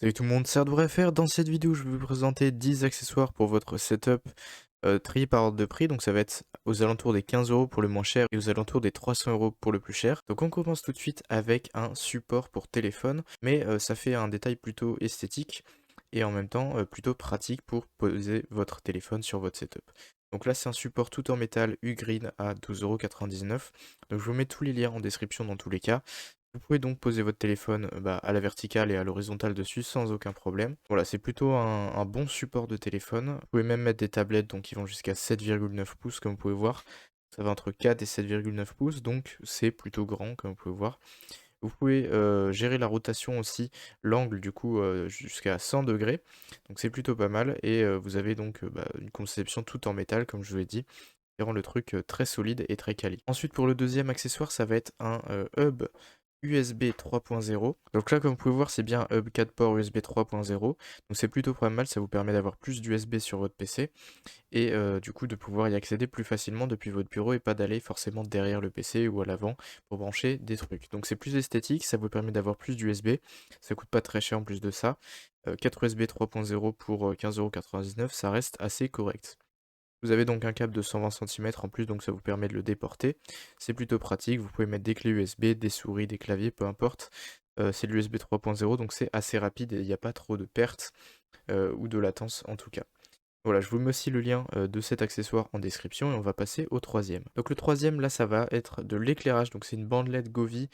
Salut tout le monde, c'est Ardourefer. Dans cette vidéo, je vais vous présenter 10 accessoires pour votre setup trié par ordre de prix. Donc ça va être aux alentours des 15 euros pour le moins cher et aux alentours des 300 euros pour le plus cher. Donc on commence tout de suite avec un support pour téléphone, mais ça fait un détail plutôt esthétique et en même temps plutôt pratique pour poser votre téléphone sur votre setup. Donc là, c'est un support tout en métal U-Green à 12,99 €. Donc je vous mets tous les liens en description dans tous les cas. Vous pouvez donc poser votre téléphone à la verticale et à l'horizontale dessus sans aucun problème. Voilà, c'est plutôt un bon support de téléphone. Vous pouvez même mettre des tablettes donc qui vont jusqu'à 7,9 pouces comme vous pouvez voir. Ça va entre 4 et 7,9 pouces, donc c'est plutôt grand comme vous pouvez voir. Vous pouvez gérer la rotation aussi, l'angle du coup jusqu'à 100 degrés, donc c'est plutôt pas mal. Et vous avez donc une conception tout en métal comme je vous l'ai dit, qui rend le truc très solide et très quali. Ensuite pour le deuxième accessoire, ça va être un hub USB 3.0. Donc là, comme vous pouvez voir, c'est bien un hub 4 ports USB 3.0. Donc c'est plutôt pas mal, ça vous permet d'avoir plus d'USB sur votre PC et du coup de pouvoir y accéder plus facilement depuis votre bureau et pas d'aller forcément derrière le PC ou à l'avant pour brancher des trucs. Donc c'est plus esthétique, ça vous permet d'avoir plus d'USB, ça coûte pas très cher en plus de ça. 4 USB 3.0 pour 15,99 €, ça reste assez correct. Vous avez donc un câble de 120 cm en plus, donc ça vous permet de le déporter. C'est plutôt pratique, vous pouvez mettre des clés USB, des souris, des claviers, peu importe. C'est de l'USB 3.0, donc c'est assez rapide et il n'y a pas trop de pertes ou de latence en tout cas. Voilà, je vous mets aussi le lien de cet accessoire en description et on va passer au troisième. Donc le troisième, là, ça va être de l'éclairage, donc c'est une bandelette Govee.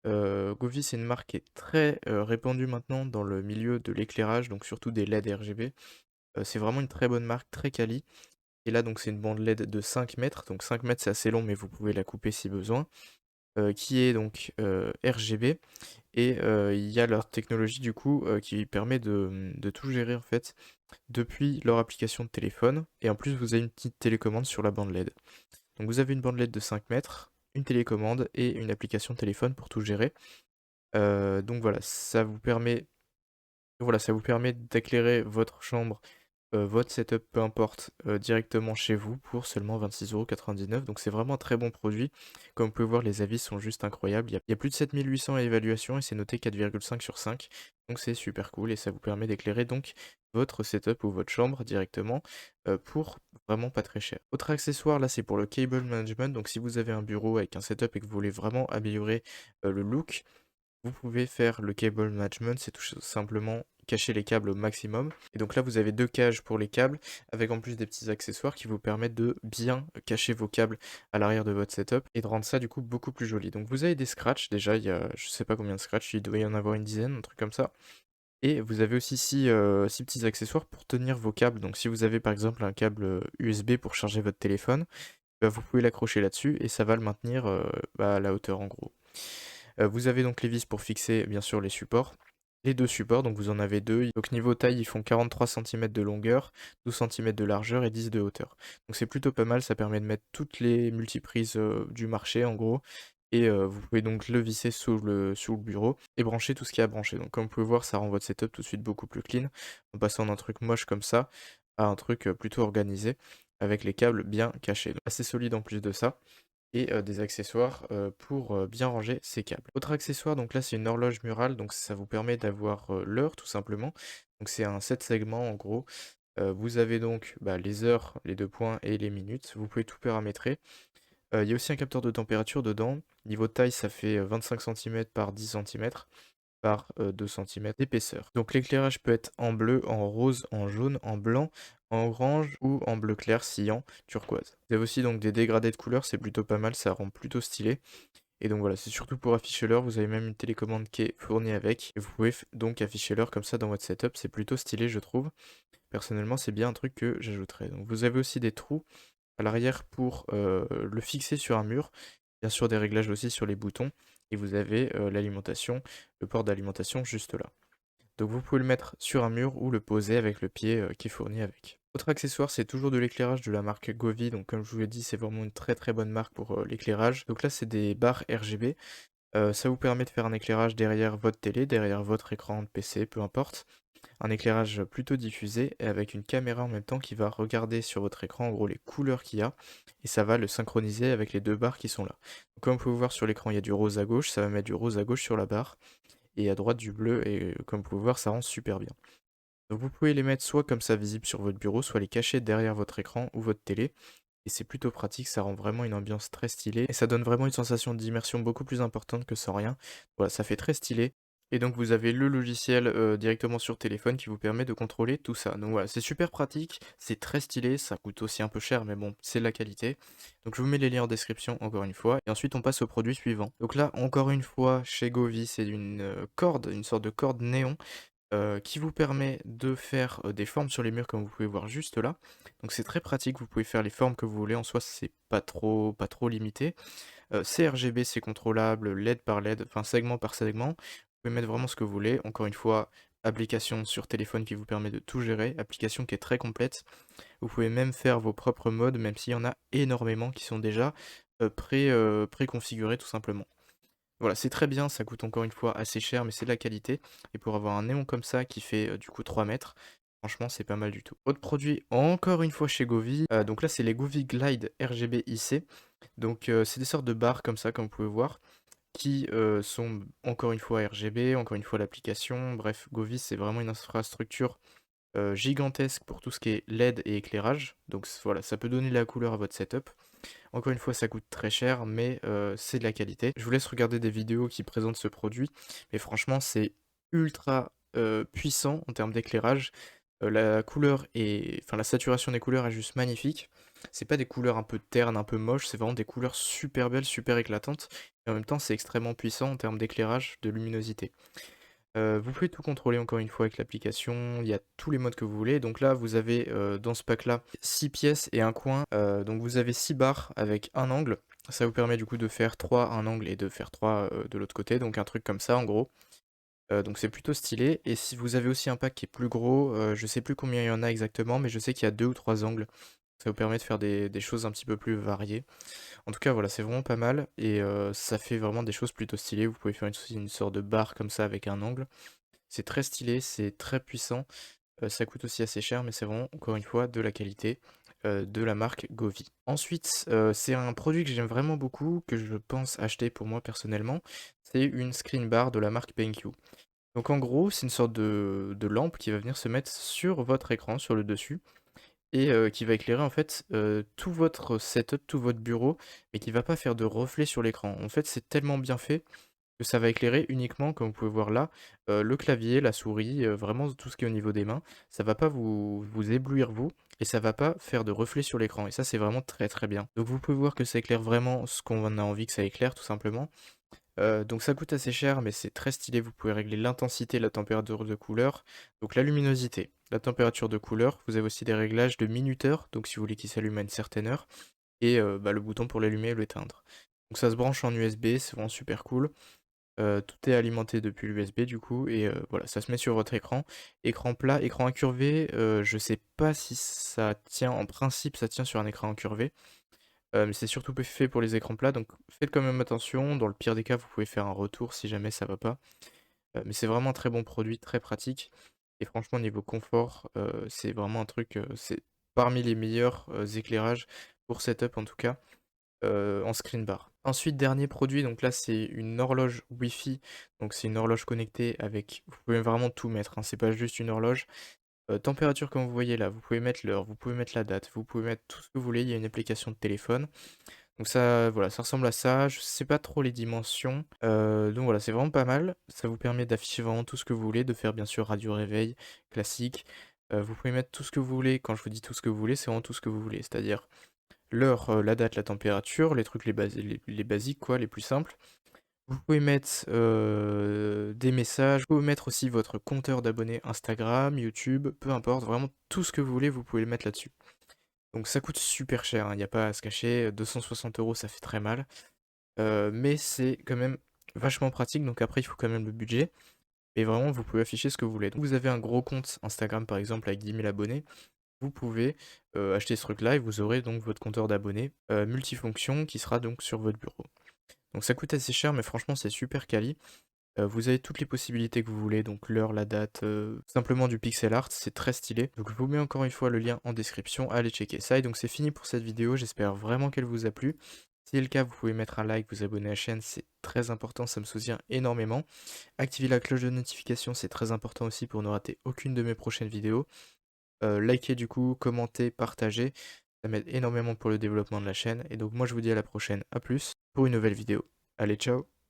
Govee, c'est une marque qui est très répandue maintenant dans le milieu de l'éclairage, donc surtout des LED RGB. C'est vraiment une très bonne marque, très quali. Et là, donc, c'est une bande LED de 5 mètres. Donc 5 mètres, c'est assez long, mais vous pouvez la couper si besoin. Qui est donc RGB. Et il y a leur technologie, du coup, qui permet de tout gérer, en fait, depuis leur application de téléphone. Et en plus, vous avez une petite télécommande sur la bande LED. Donc vous avez une bande LED de 5 mètres, une télécommande et une application de téléphone pour tout gérer. Donc voilà, ça vous permet d'éclairer votre chambre, votre setup, peu importe, directement chez vous pour seulement 26,99 €. Donc c'est vraiment un très bon produit. Comme vous pouvez voir, les avis sont juste incroyables. Il y a plus de 7 800 évaluations et c'est noté 4,5 sur 5. Donc c'est super cool et ça vous permet d'éclairer donc votre setup ou votre chambre directement pour vraiment pas très cher. Autre accessoire, là, c'est pour le cable management. Donc si vous avez un bureau avec un setup et que vous voulez vraiment améliorer le look, vous pouvez faire le cable management, c'est tout simplement cacher les câbles au maximum. Et donc là, vous avez deux cages pour les câbles, avec en plus des petits accessoires qui vous permettent de bien cacher vos câbles à l'arrière de votre setup et de rendre ça du coup beaucoup plus joli. Donc vous avez des scratchs, déjà il y a je sais pas combien de scratchs, il doit y en avoir une dizaine, un truc comme ça. Et vous avez aussi six petits accessoires pour tenir vos câbles. Donc si vous avez par exemple un câble USB pour charger votre téléphone, vous pouvez l'accrocher là-dessus et ça va le maintenir à la hauteur en gros. Vous avez donc les vis pour fixer bien sûr les supports. Les deux supports, donc vous en avez deux. Donc niveau taille, ils font 43 cm de longueur, 12 cm de largeur et 10 de hauteur. Donc c'est plutôt pas mal, ça permet de mettre toutes les multiprises du marché en gros. Et vous pouvez donc le visser sous le bureau et brancher tout ce qu'il y a à brancher. Donc comme vous pouvez voir, ça rend votre setup tout de suite beaucoup plus clean, en passant d'un truc moche comme ça à un truc plutôt organisé, avec les câbles bien cachés. Donc, assez solide en plus de ça et des accessoires pour bien ranger ses câbles. Autre accessoire, donc là c'est une horloge murale, donc ça vous permet d'avoir l'heure tout simplement. Donc c'est un 7 segments en gros. Vous avez donc les heures, les 2 points et les minutes. Vous pouvez tout paramétrer. Il y a aussi un capteur de température dedans. Niveau taille, ça fait 25 cm par 10 cm par 2 cm d'épaisseur. Donc l'éclairage peut être en bleu, en rose, en jaune, en blanc, en orange ou en bleu clair sciant turquoise. Vous avez aussi donc des dégradés de couleurs, c'est plutôt pas mal, ça rend plutôt stylé. Et donc voilà, c'est surtout pour afficher l'heure, vous avez même une télécommande qui est fournie avec. Et vous pouvez donc afficher l'heure comme ça dans votre setup, c'est plutôt stylé je trouve. Personnellement c'est bien un truc que j'ajouterais. Donc vous avez aussi des trous à l'arrière pour le fixer sur un mur. Bien sûr des réglages aussi sur les boutons. Et vous avez l'alimentation, le port d'alimentation juste là. Donc vous pouvez le mettre sur un mur ou le poser avec le pied qui est fourni avec. Autre accessoire, c'est toujours de l'éclairage de la marque Govee. Donc comme je vous l'ai dit, c'est vraiment une très très bonne marque pour l'éclairage. Donc là, c'est des barres RGB. Ça vous permet de faire un éclairage derrière votre télé, derrière votre écran de PC, peu importe. Un éclairage plutôt diffusé et avec une caméra en même temps qui va regarder sur votre écran en gros les couleurs qu'il y a et ça va le synchroniser avec les deux barres qui sont là. Donc, comme vous pouvez voir sur l'écran, il y a du rose à gauche, ça va mettre du rose à gauche sur la barre et à droite du bleu et comme vous pouvez voir, ça rend super bien. Donc vous pouvez les mettre soit comme ça visibles sur votre bureau, soit les cacher derrière votre écran ou votre télé. Et c'est plutôt pratique, ça rend vraiment une ambiance très stylée et ça donne vraiment une sensation d'immersion beaucoup plus importante que sans rien. Voilà, ça fait très stylé. Et donc vous avez le logiciel directement sur téléphone qui vous permet de contrôler tout ça. Donc voilà, c'est super pratique, c'est très stylé, ça coûte aussi un peu cher, mais bon, c'est de la qualité. Donc je vous mets les liens en description encore une fois. Et ensuite on passe au produit suivant. Donc là, encore une fois, chez Govee, c'est une corde, une sorte de corde néon qui vous permet de faire des formes sur les murs comme vous pouvez voir juste là. Donc c'est très pratique, vous pouvez faire les formes que vous voulez, en soi c'est pas trop limité. C'est RGB, c'est contrôlable, LED par LED, enfin segment par segment. Vous pouvez mettre vraiment ce que vous voulez. Encore une fois, application sur téléphone qui vous permet de tout gérer, application qui est très complète. Vous pouvez même faire vos propres modes, même s'il y en a énormément qui sont déjà préconfigurés tout simplement. Voilà, c'est très bien, ça coûte encore une fois assez cher, mais c'est de la qualité. Et pour avoir un néon comme ça qui fait du coup 3 mètres, franchement c'est pas mal du tout. Autre produit, encore une fois chez Govee, donc là c'est les Govee Glide RGB IC. Donc c'est des sortes de barres comme ça, comme vous pouvez voir, qui sont encore une fois RGB, encore une fois l'application. Bref, Govee c'est vraiment une infrastructure gigantesque pour tout ce qui est LED et éclairage. Donc voilà, ça peut donner de la couleur à votre setup. Encore une fois, ça coûte très cher, mais c'est de la qualité. Je vous laisse regarder des vidéos qui présentent ce produit, mais franchement, c'est ultra puissant en termes d'éclairage. La couleur enfin la saturation des couleurs est juste magnifique. C'est pas des couleurs un peu ternes, un peu moches, c'est vraiment des couleurs super belles, super éclatantes. Et en même temps, c'est extrêmement puissant en termes d'éclairage, de luminosité. Vous pouvez tout contrôler encore une fois avec l'application, il y a tous les modes que vous voulez. Donc là, vous avez dans ce pack-là 6 pièces et un coin. Donc vous avez 6 barres avec un angle. Ça vous permet du coup de faire 3 un angle et de faire 3 de l'autre côté. Donc un truc comme ça en gros. Donc c'est plutôt stylé. Et si vous avez aussi un pack qui est plus gros, je sais plus combien il y en a exactement, mais je sais qu'il y a 2 ou 3 angles. Ça vous permet de faire des choses un petit peu plus variées. En tout cas, voilà, c'est vraiment pas mal et ça fait vraiment des choses plutôt stylées. Vous pouvez faire une sorte de barre comme ça avec un angle. C'est très stylé, c'est très puissant. Ça coûte aussi assez cher, mais c'est vraiment, encore une fois, de la qualité de la marque Govee. Ensuite, c'est un produit que j'aime vraiment beaucoup, que je pense acheter pour moi personnellement. C'est une screen bar de la marque BenQ. Donc en gros, c'est une sorte de lampe qui va venir se mettre sur votre écran, sur le dessus et qui va éclairer en fait, tout votre setup, tout votre bureau, mais qui va pas faire de reflet sur l'écran. En fait, c'est tellement bien fait que ça va éclairer uniquement, comme vous pouvez voir là, le clavier, la souris, vraiment tout ce qui est au niveau des mains. Ça va pas vous éblouir vous et ça va pas faire de reflet sur l'écran et ça, c'est vraiment très, très bien. Donc vous pouvez voir que ça éclaire vraiment ce qu'on a envie que ça éclaire tout simplement. Donc ça coûte assez cher, mais c'est très stylé. Vous pouvez régler l'intensité, la température de couleur, donc la luminosité, la température de couleur. Vous avez aussi des réglages de minuteur, donc si vous voulez qu'il s'allume à une certaine heure, et le bouton pour l'allumer et l'éteindre. Donc ça se branche en USB, c'est vraiment super cool. Tout est alimenté depuis l'USB du coup, et voilà, ça se met sur votre écran. Écran plat, écran incurvé, je sais pas si ça tient, en principe ça tient sur un écran incurvé. Mais c'est surtout fait pour les écrans plats, donc faites quand même attention. Dans le pire des cas, vous pouvez faire un retour si jamais ça va pas. Mais c'est vraiment un très bon produit, très pratique. Et franchement, niveau confort, c'est vraiment un truc, c'est parmi les meilleurs éclairages pour setup en tout cas, en screen bar. Ensuite, dernier produit, donc là c'est une horloge Wi-Fi, donc c'est une horloge connectée avec, vous pouvez vraiment tout mettre, hein, c'est pas juste une horloge. Température comme vous voyez là, vous pouvez mettre l'heure, vous pouvez mettre la date, vous pouvez mettre tout ce que vous voulez, il y a une application de téléphone. Donc ça, voilà, ça ressemble à ça, je sais pas trop les dimensions, donc voilà, c'est vraiment pas mal. Ça vous permet d'afficher vraiment tout ce que vous voulez, de faire bien sûr radio réveil, classique. Vous pouvez mettre tout ce que vous voulez, quand je vous dis tout ce que vous voulez, c'est vraiment tout ce que vous voulez, c'est-à-dire l'heure, la date, la température, les trucs les basiques quoi, les plus simples. Vous pouvez mettre, des messages, vous pouvez mettre aussi votre compteur d'abonnés Instagram, YouTube, peu importe, vraiment tout ce que vous voulez, vous pouvez le mettre là-dessus. Donc ça coûte super cher, hein, il y a pas à se cacher, 260 € ça fait très mal, mais c'est quand même vachement pratique, donc après il faut quand même le budget, et vraiment vous pouvez afficher ce que vous voulez. Donc vous avez un gros compte Instagram par exemple avec 10 000 abonnés, vous pouvez, acheter ce truc-là et vous aurez donc votre compteur d'abonnés, multifonction qui sera donc sur votre bureau. Donc ça coûte assez cher, mais franchement c'est super quali. Vous avez toutes les possibilités que vous voulez, donc l'heure, la date, simplement du pixel art, c'est très stylé. Donc je vous mets encore une fois le lien en description, allez checker ça. Et donc c'est fini pour cette vidéo, j'espère vraiment qu'elle vous a plu. Si c'est le cas, vous pouvez mettre un like, vous abonner à la chaîne, c'est très important, ça me soutient énormément. Activez la cloche de notification, c'est très important aussi pour ne rater aucune de mes prochaines vidéos. Likez du coup, commentez, partagez, ça m'aide énormément pour le développement de la chaîne. Et donc moi je vous dis à la prochaine, à plus pour une nouvelle vidéo. Allez, ciao!